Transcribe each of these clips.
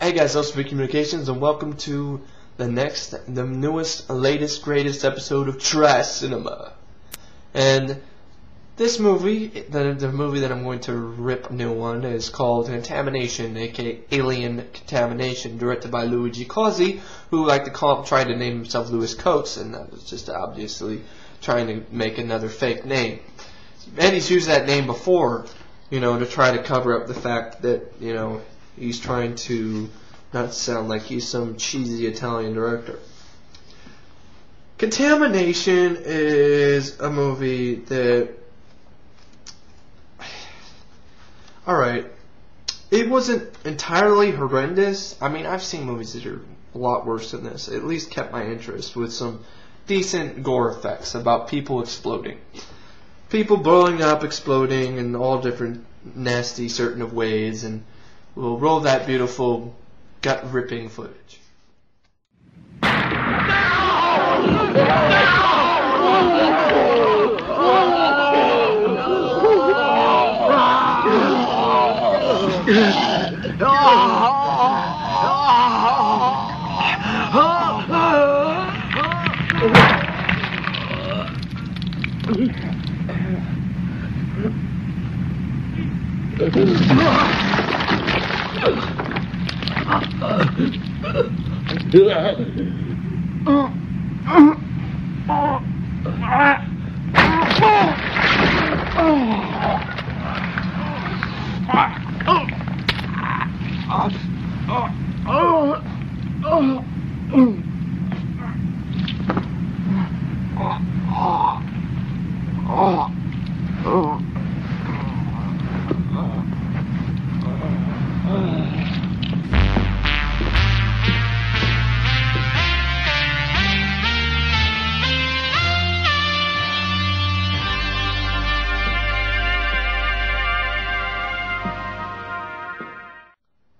Hey guys, Seigfried Communications, and welcome to the newest, latest, greatest episode of Trash Cinema. And this movie, the movie that I'm going to rip new on, is called Contamination, aka Alien Contamination, directed by Luigi Cozzi, who like to try to name himself Louis Coates, and that was just obviously trying to make another fake name. And he's used that name before, to try to cover up the fact that, he's trying to not sound like he's some cheesy Italian director. Contamination is a movie that... Alright, it wasn't entirely horrendous. I mean, I've seen movies that are a lot worse than this. It at least kept my interest with some decent gore effects about people exploding. People blowing up, exploding in all different nasty certain of ways, and we'll roll that beautiful gut-ripping footage.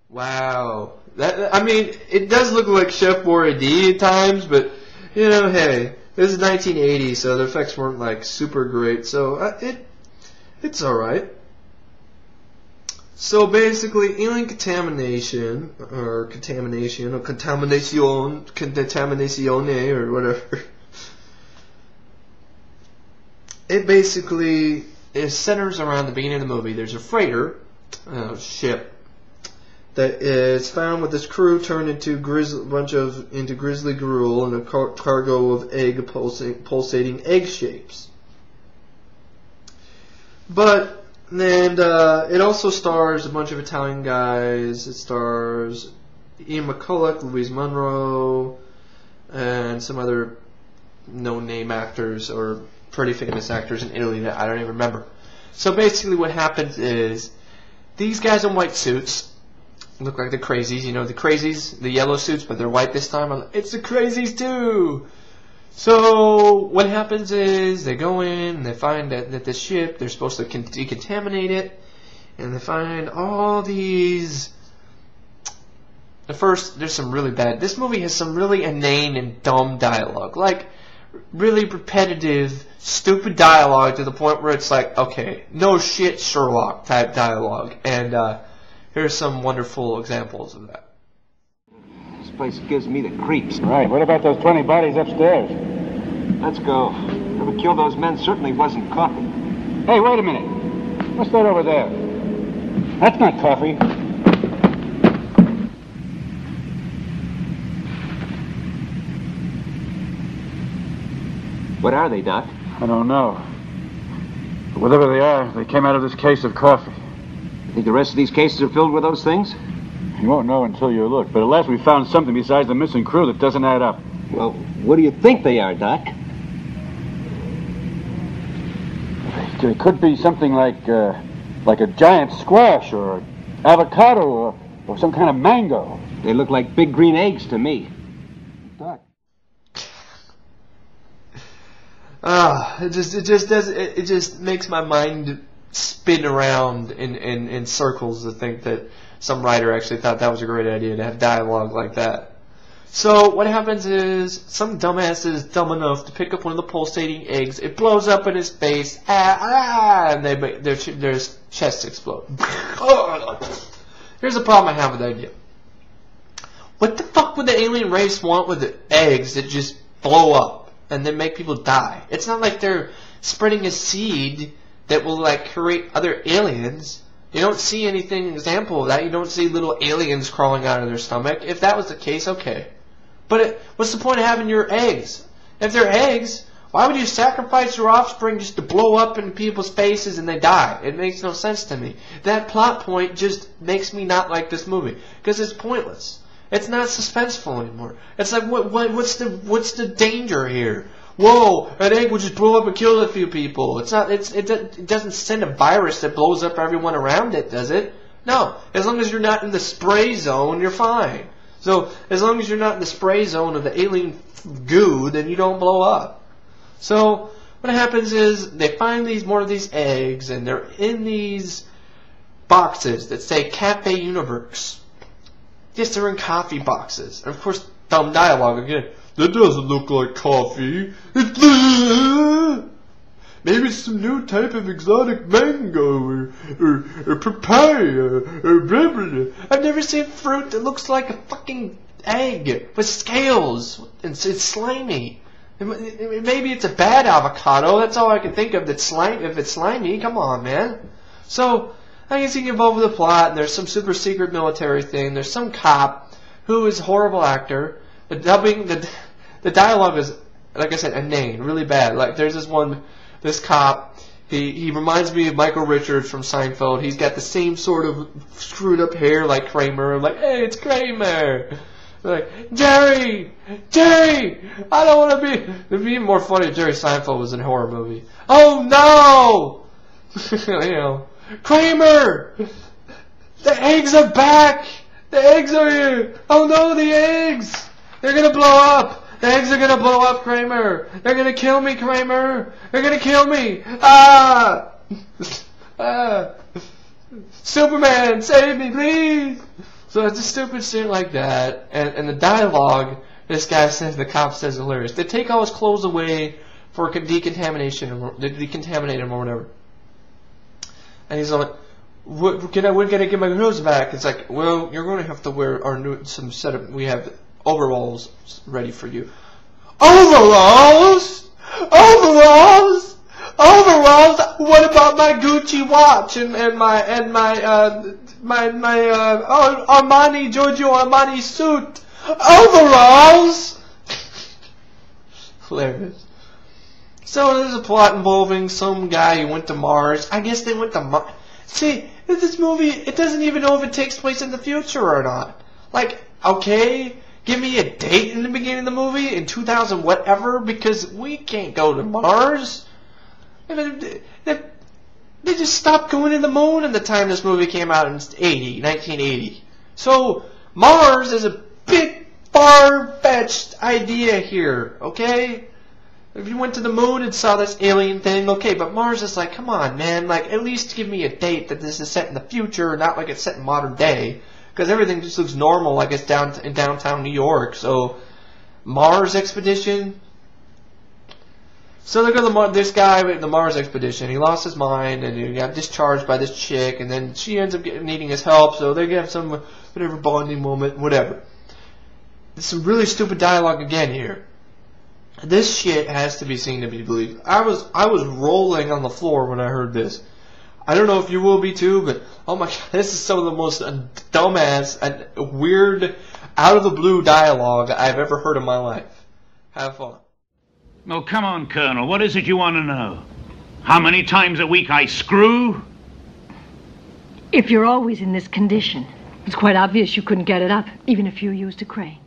Wow. I mean, it does look like Chef Boyardee at times, but, hey, this is 1980, so the effects weren't, like, super great, so it's alright. So, basically, Alien Contamination, or Contamination, or Contaminazione, or whatever, it basically centers around the beginning of the movie. There's a freighter, ship, that is found with this crew turned into into grizzly gruel and a cargo of pulsating egg shapes. But then it also stars a bunch of Italian guys. It stars Ian McCulloch, Louise Marleau, and some other no-name actors or pretty famous actors in Italy that I don't even remember. So basically, what happens is these guys in white suits look like the crazies, the crazies, the yellow suits, but they're white this time. It's the crazies too! So, what happens is, they go in, and they find that the ship, they're supposed to decontaminate it, and they find all these... At first, there's some really bad... This movie has some really inane and dumb dialogue. Like, really repetitive, stupid dialogue to the point where it's like, okay, no shit Sherlock type dialogue. And, here's some wonderful examples of that. This place gives me the creeps. Right. What about those 20 bodies upstairs? Let's go. Whoever killed those men certainly wasn't coffee. Hey, wait a minute. What's that over there? That's not coffee. What are they, Doc? I don't know. But whatever they are, they came out of this case of coffee. Think the rest of these cases are filled with those things? You won't know until you look. But at last we found something besides the missing crew that doesn't add up. Well, what do you think they are, Doc? It could be something like a giant squash or avocado or some kind of mango. They look like big green eggs to me. Doc. It just makes my mind spin around in circles to think that some writer actually thought that was a great idea to have dialogue like that. So what happens is some dumbass is dumb enough to pick up one of the pulsating eggs. It blows up in his face, and their chests explode. Here's the problem I have with the idea. what the fuck would the alien race want with the eggs that just blow up and then make people die? It's not like they're spreading a seed that will like create other aliens. You don't see anything example of that. You don't see little aliens crawling out of their stomach. If that was the case, okay. But what's the point of having your eggs? If they're eggs, why would you sacrifice your offspring just to blow up in people's faces and they die? It makes no sense to me. That plot point just makes me not like this movie because it's pointless. It's not suspenseful anymore. It's like what's the danger here? Whoa, an egg would just blow up and kill a few people. It doesn't send a virus that blows up everyone around it, does it? No. As long as you're not in the spray zone, you're fine. So as long as you're not in the spray zone of the alien goo, then you don't blow up. So what happens is they find more of these eggs, and they're in these boxes that say Cafe Universe. Yes, they're in coffee boxes. And of course, dumb dialogue again. That doesn't look like coffee. Maybe it's some new type of exotic mango or papaya or blah, blah, blah. I've never seen fruit that looks like a fucking egg with scales. It's slimy. Maybe it's a bad avocado. That's all I can think of. That's slimy. If it's slimy, come on, man. So I guess you get involved with the plot, and there's some super secret military thing. There's some cop who is a horrible actor. The dubbing, the dialogue is, like I said, inane, really bad. Like there's this cop. He reminds me of Michael Richards from Seinfeld. He's got the same sort of screwed up hair like Kramer. I'm like, hey, it's Kramer. Like, Jerry, I don't want to be. It'd be even more funny if Jerry Seinfeld was in a horror movie. Oh no! You know, Kramer, the eggs are back. The eggs are here. Oh no, the eggs. They're gonna blow up. The eggs are gonna blow up, Kramer. They're gonna kill me, Kramer. They're gonna kill me. Ah! Superman, save me, please. So it's a stupid shit like that, and the dialogue this guy says, the cop says, hilarious. They take all his clothes away for decontamination, they decontaminate him or whatever. And he's like, when can I get my clothes back? It's like, well, you're going to have to wear our new we have overalls ready for you. Overalls? Overalls? Overalls? What about my Gucci watch and my Giorgio Armani suit? Overalls? Hilarious. So there's a plot involving some guy who went to Mars. I guess they went to Mars. See, this movie, it doesn't even know if it takes place in the future or not. Like, okay, give me a date in the beginning of the movie in 2000 whatever, because we can't go to Mars. They just stopped going to the moon in the time this movie came out in 1980. So Mars is a big, far-fetched idea here, okay? If you went to the moon and saw this alien thing, okay, but Mars is like, come on, man, like, at least give me a date that this is set in the future, not like it's set in modern day, because everything just looks normal like it's in downtown New York. So Mars expedition. So they go to this guy with the Mars expedition. He lost his mind and he got discharged by this chick, and then she ends up needing his help. So they have some whatever bonding moment, whatever. There's some really stupid dialogue again here. This shit has to be seen to be believed. I was rolling on the floor when I heard this. I don't know if you will be too, but oh my god, this is some of the most dumbass and weird, out of the blue dialogue I've ever heard in my life. Have fun. Oh, come on, Colonel. What is it you want to know? How many times a week I screw? If you're always in this condition, it's quite obvious you couldn't get it up, even if you used a crane.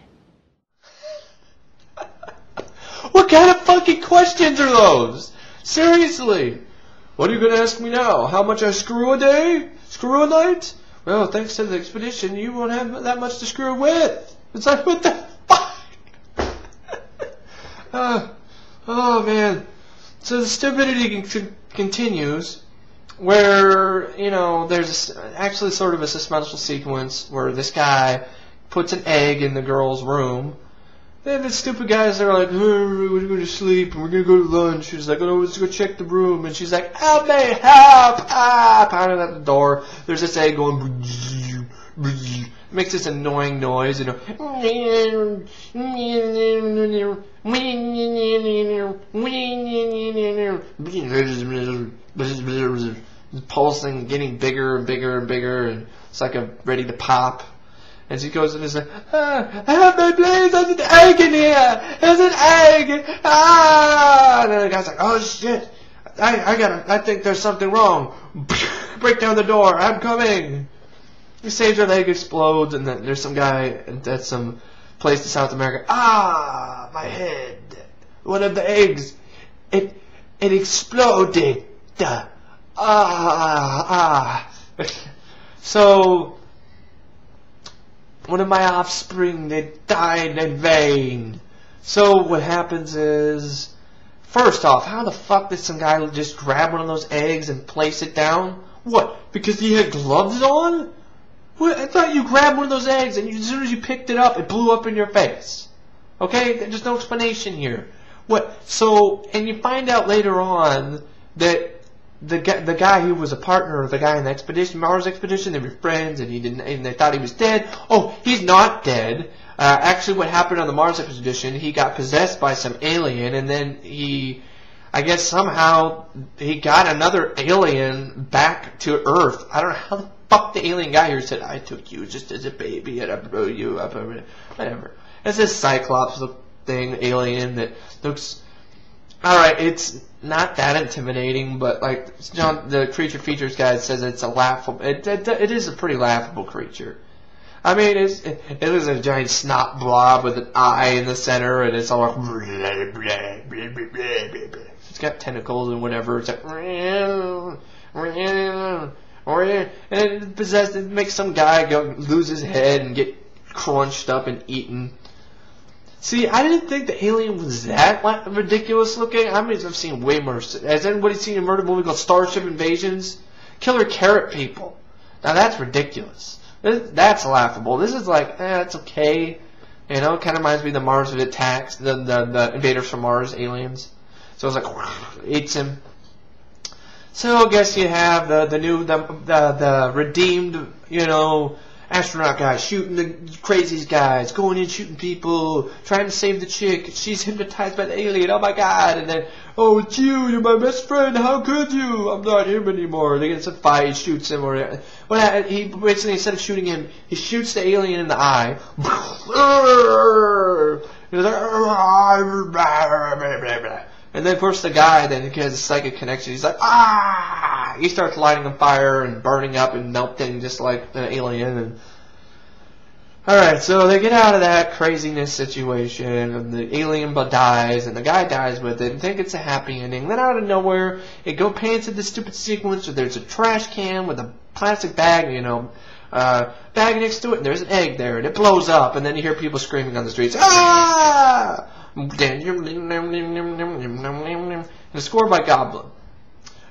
What kind of fucking questions are those? Seriously. What are you going to ask me now? How much I screw a day? Screw a night? Well, thanks to the expedition, you won't have that much to screw with. It's like, what the fuck? Oh, man. So the stupidity continues, where, you know, there's actually sort of a suspenseful sequence where this guy puts an egg in the girl's room. And the stupid guys are like, oh, we're going to go to sleep and we're going to go to lunch. She's like, oh, let's go check the room. And she's like, help me, help! Ah, pounding at the door. There's this egg going, makes this annoying noise, you know. Pulsing, getting bigger and bigger and bigger, and it's like ready to pop. And she goes in and says, help me please, there's an egg in here! There's an egg! Ah! And then the guy's like, oh shit, I think there's something wrong. Break down the door, I'm coming! He saves her, the egg explodes, and then there's some guy at some place in South America. Ah, my head. One of the eggs, it exploded. So, one of my offspring, they died in vain. So what happens is, first off, how the fuck did some guy just grab one of those eggs and place it down? What, because he had gloves on? What? I thought you grabbed one of those eggs and as soon as you picked it up, it blew up in your face. Okay? There's no explanation here. What? So, and you find out later on that the guy who was a partner of the guy in the expedition, Mars expedition, they were friends, and they thought he was dead. Oh, he's not dead. Actually, what happened on the Mars expedition, he got possessed by some alien, and then I guess somehow he got another alien back to Earth. I don't know how the fuck the alien guy here said, I took you just as a baby and I blew you up. Whatever. It's this Cyclops thing, alien that looks... Alright, it's not that intimidating, but like John, the creature features guy says it's a laughable... It is a pretty laughable creature. I mean, it is a giant snot blob with an eye in the center, and it's all like... It's got tentacles and whatever. It's like... And it makes some guy lose his head and get crunched up and eaten. See, I didn't think the alien was that ridiculous looking. I mean, I've seen way worse. Has anybody seen a murder movie called Starship Invasions? Killer Carrot People. Now that's ridiculous. That's laughable. This is like, it's okay. You know, it kind of reminds me of the Mars Attacks, the Invaders from Mars aliens. So it's like, eats him. So I guess you have the redeemed, you know, astronaut guy shooting the crazy guys, going in shooting people, trying to save the chick. She's hypnotized by the alien. Oh my god! And then, oh, it's you. You're my best friend. How could you? I'm not him anymore. They get into a fight. He shoots him, or he basically, instead of shooting him, he shoots the alien in the eye. He's like, and then, of course, the guy then has a psychic connection. He's like, ah! He starts lighting on fire and burning up and melting just like an alien. And alright, so they get out of that craziness situation, and the alien dies, and the guy dies with it, and think it's a happy ending. Then out of nowhere, it pans at this stupid sequence where there's a trash can with a plastic bag, you know, bag next to it, and there's an egg there, and it blows up, and then you hear people screaming on the streets, ah! And it's scored by Goblin.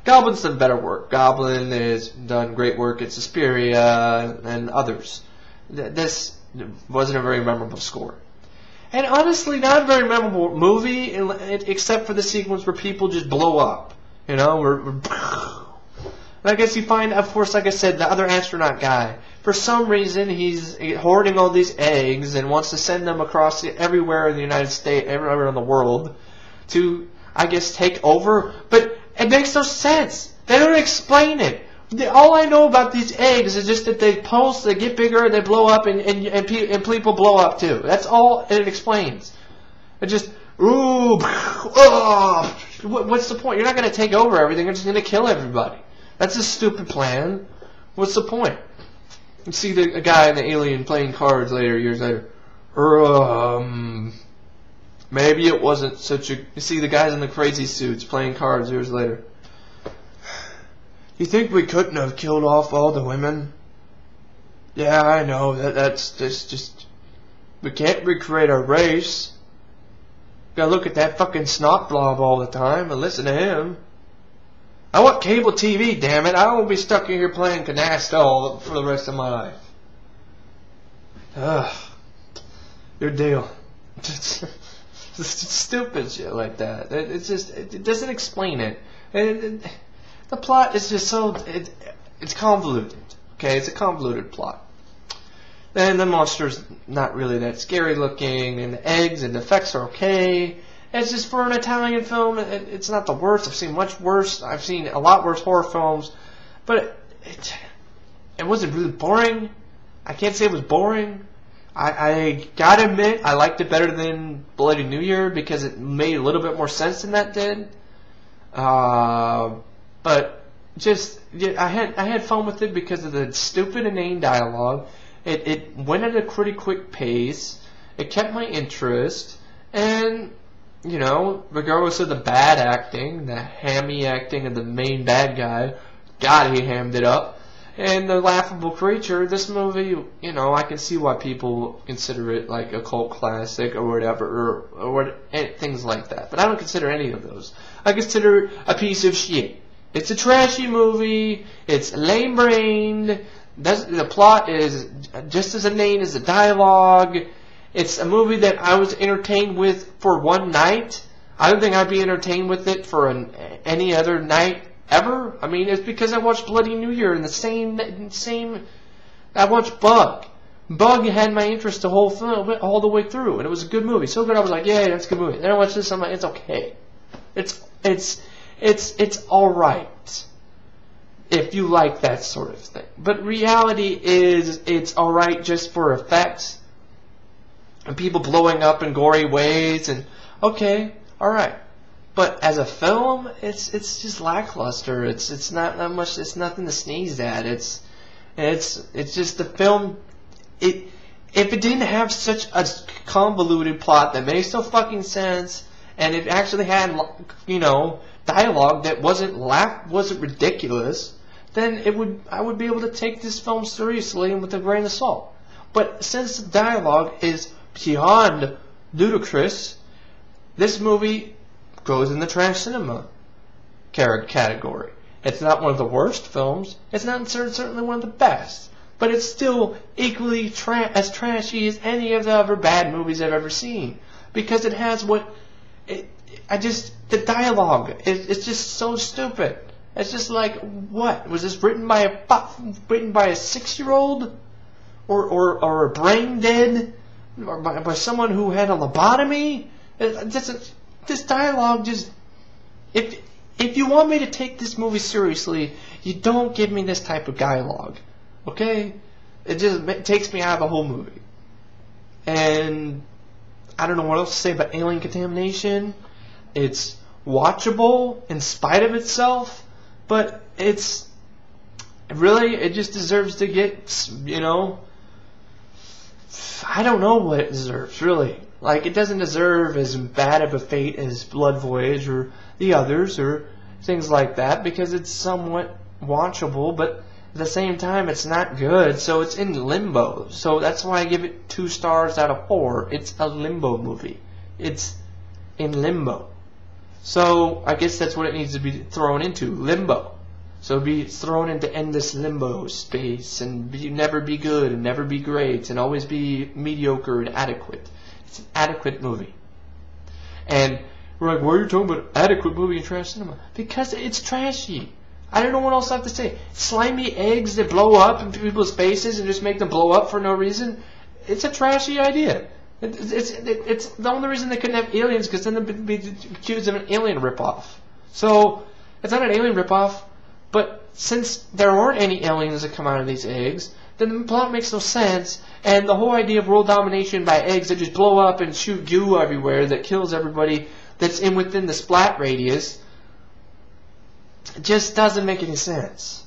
Goblin's done better work. Goblin has done great work at Suspiria and others. This wasn't a very memorable score. And honestly, not a very memorable movie, except for the sequence where people just blow up. You know, and I guess you find, of course, like I said, the other astronaut guy. For some reason, he's hoarding all these eggs and wants to send them across everywhere in the United States, everywhere in the world, to, I guess, take over. But it makes no sense. They don't explain it. All I know about these eggs is just that they pulse, they get bigger, and they blow up, and people blow up too. That's all it explains. It just, ooh, oh, what's the point? You're not going to take over everything. You're just going to kill everybody. That's a stupid plan. What's the point? You see a guy in the alien playing cards later, years later. Maybe it wasn't such a... You see the guys in the crazy suits playing cards years later. You think we couldn't have killed off all the women? Yeah, I know. That's just... We can't recreate our race. Gotta look at that fucking snot blob all the time and listen to him. I want cable TV, damn it. I won't be stuck in here playing canasta for the rest of my life. Ugh. Your deal. Stupid shit like that. It's just, it doesn't explain it. The plot is just so, it's convoluted. Okay, it's a convoluted plot. And the monster's not really that scary looking, and the eggs and the effects are okay. It's just for an Italian film, it's not the worst. I've seen much worse. I've seen a lot worse horror films, but it wasn't really boring. I can't say it was boring. I gotta admit, I liked it better than Bloody New Year because it made a little bit more sense than that did. But just I had fun with it because of the stupid, inane dialogue. It went at a pretty quick pace. It kept my interest, and you know, regardless of the bad acting, the hammy acting of the main bad guy, God, he hammed it up. And the laughable creature, this movie, you know, I can see why people consider it like a cult classic or whatever, or things like that. But I don't consider any of those. I consider it a piece of shit. It's a trashy movie. It's lame-brained. The plot is just as inane as the dialogue. It's a movie that I was entertained with for one night. I don't think I'd be entertained with it for any other night ever. I mean, it's because I watched Bloody New Year and the same. I watched Bug. Bug had my interest the whole film, all the way through, and it was a good movie. So good, I was like, yeah, that's a good movie. Then I watched this, I'm like, it's okay. It's all right if you like that sort of thing. But reality is, it's all right just for effects and people blowing up in gory ways, and okay, all right. But as a film, it's just lackluster. It's not that much. It's nothing to sneeze at. It's just the film. If it didn't have such a convoluted plot that makes no fucking sense, and it actually had, you know, dialogue that wasn't ridiculous, then I would be able to take this film seriously and with a grain of salt. But since the dialogue is beyond ludicrous, this movie goes in the trash cinema category. It's not one of the worst films. It's not certainly one of the best. But it's still equally as trashy as any of the other bad movies I've ever seen. Because it has the dialogue, it's just so stupid. It's just like, what? Was this written by a 6-year-old? Or a brain dead? Or by someone who had a lobotomy? This dialogue just... If you want me to take this movie seriously, you don't give me this type of dialogue. Okay? It just takes me out of the whole movie. And I don't know what else to say about Alien Contamination. It's watchable in spite of itself, but it just deserves to get, you know... I don't know what it deserves, really. Like, it doesn't deserve as bad of a fate as Blood Voyage or the others or things like that, because it's somewhat watchable, but at the same time it's not good, so it's in limbo. So that's why I give it 2 stars out of 4. It's a limbo movie. It's in limbo. So I guess that's what it needs to be thrown into, limbo. So be thrown into endless limbo space and never be good and never be great and always be mediocre and adequate. It's an adequate movie. And we're like, why are you talking about adequate movie in trash cinema? Because it's trashy. I don't know what else I have to say. Slimy eggs that blow up in people's faces and just make them blow up for no reason. It's a trashy idea. It's the only reason they couldn't have aliens, because then they'd be accused of an alien ripoff. So it's not an alien ripoff. But since there aren't any aliens that come out of these eggs, then the plot makes no sense, and the whole idea of world domination by eggs that just blow up and shoot goo everywhere that kills everybody that's within the splat radius just doesn't make any sense.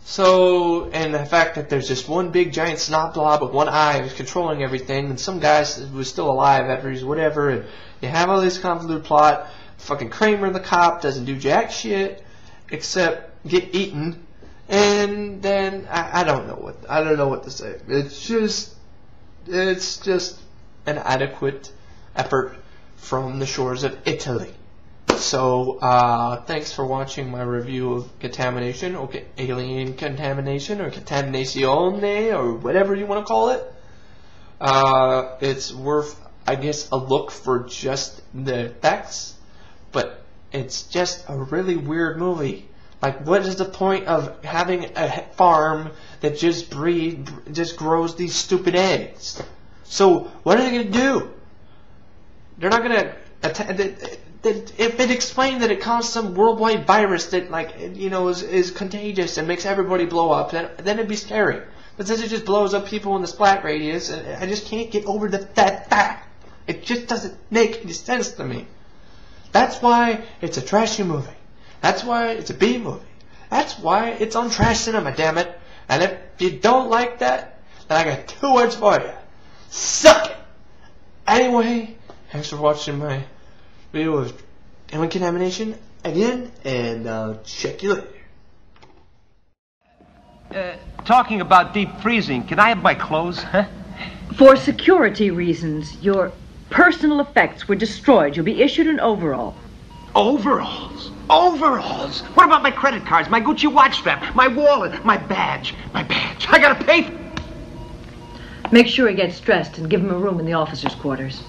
So, and the fact that there's just one big giant snot blob with one eye who's controlling everything, and some guy was still alive after he's whatever, and you have all this convoluted plot. Fucking Kramer the cop doesn't do jack shit except get eaten, and then I don't know what to say. It's just an adequate effort from the shores of Italy. So thanks for watching my review of Contamination, or Alien Contamination, or Contaminazione, or whatever you want to call it. It's worth, I guess, a look for just the effects, but it's just a really weird movie. Like, what is the point of having a farm that just grows these stupid eggs? So, what are they going to do? They're not going to... If it explained that it caused some worldwide virus that, like, you know, is contagious and makes everybody blow up, then it'd be scary. But since it just blows up people in the splat radius, I just can't get over that fact. It just doesn't make any sense to me. That's why it's a trashy movie. That's why it's a B movie. That's why it's on trash cinema, damn it. And if you don't like that, then I got 2 words for you. Suck it! Anyway, thanks for watching my video of Alien Contamination again, and I'll check you later. Talking about deep freezing, can I have my clothes, huh? For security reasons, your personal effects were destroyed. You'll be issued an overall. Overalls? Overalls? What about my credit cards, my Gucci watch strap, my wallet, my badge? My badge. I gotta pay for... Make sure he gets dressed and give him a room in the officers' quarters.